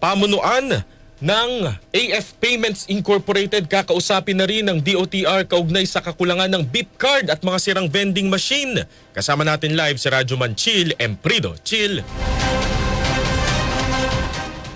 pamunuan ng AF Payments Incorporated. Kakausapin na rin ng DOTR kaugnay sa kakulangan ng beep card at mga sirang vending machine. Kasama natin live si Radyoman Chill Emprido. Chill.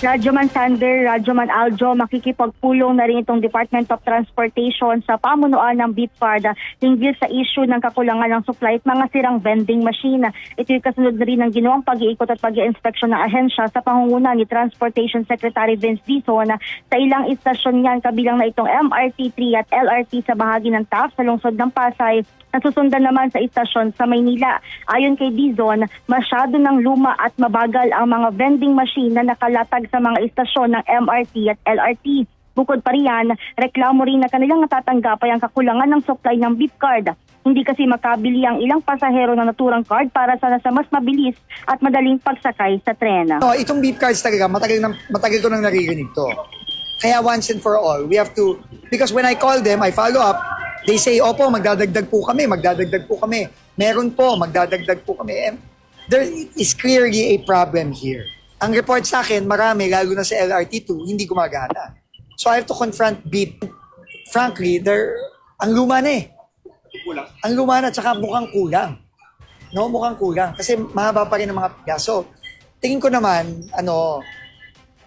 Radyoman Sander, Radyoman Aljo, makikipagpulong na rin itong Department of Transportation sa pamunuan ng beep card hinggil sa issue ng kakulangan ng supply at mga sirang vending machine. Ito'y kasunod na rin ng ginawang pag-iikot at pag-iinspeksyon ng ahensya sa pangunguna ni Transportation Secretary Vince Dizon sa ilang istasyon niyan, kabilang na itong MRT3 at LRT sa bahagi ng TAF sa lungsod ng Pasay, nasusundan naman sa istasyon sa Maynila. Ayon kay Dizon, masyado ng luma at mabagal ang mga vending machine na nakalatag sa mga istasyon ng MRT at LRT. Bukod pa riyan, reklamo rin na kanilang natatanggap ay ang kakulangan ng supply ng beep card. Hindi kasi makabili ang ilang pasahero ng naturang card para sana sa mas mabilis at madaling pagsakay sa tren. Itong beep cards talaga, matagal ko nang naririnig to. Kaya once and for all, we have to, because when I call them, I follow up, they say, opo, magdadagdag po kami. Meron po, magdadagdag po kami. And there is clearly a problem here. Ang report sa akin, marami, lalo na sa LRT2, hindi gumagana. So I have to confront beep. Frankly, ang luma na eh. Ang luma na, tsaka mukhang kulang. No, mukhang kulang. Kasi mahaba pa rin ang mga piga. So, tingin ko naman,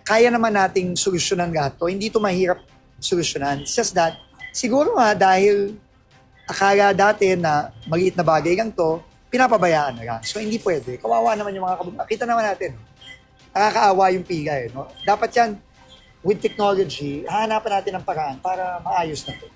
kaya naman nating solusyonan lahat to. Hindi ito mahirap solusyonan. It's just that, siguro nga dahil akala dati na maliit na bagay lang to, pinapabayaan na lang. So hindi pwede. Kawawa naman yung mga kabunga. Kita naman natin. Nakakaawa yung piga eh. No? Dapat yan, with technology, hahanapan natin ang paraan para maayos na to.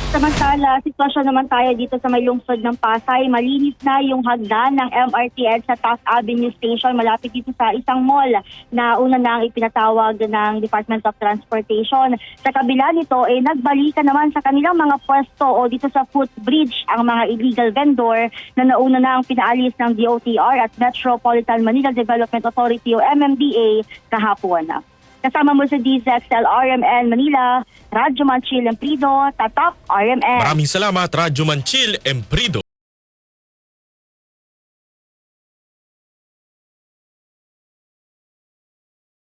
Samantala, sitwasyon naman tayo dito sa may lungsod ng Pasay. Malinis na yung hagdan ng MRTL sa Taft Avenue Station malapit dito sa isang mall na una na ang ipinatawag ng Department of Transportation. Sa kabila nito, nagbalikan naman sa kanilang mga pwesto o dito sa footbridge ang mga illegal vendor na nauna na ang pinaalis ng DOTR at Metropolitan Manila Development Authority o MMDA kahapon. Kasama mo sa DZXL RMN Manila, Radyoman Chill Emprido, Tatak RMN. Maraming salamat, Radyoman Chill Emprido.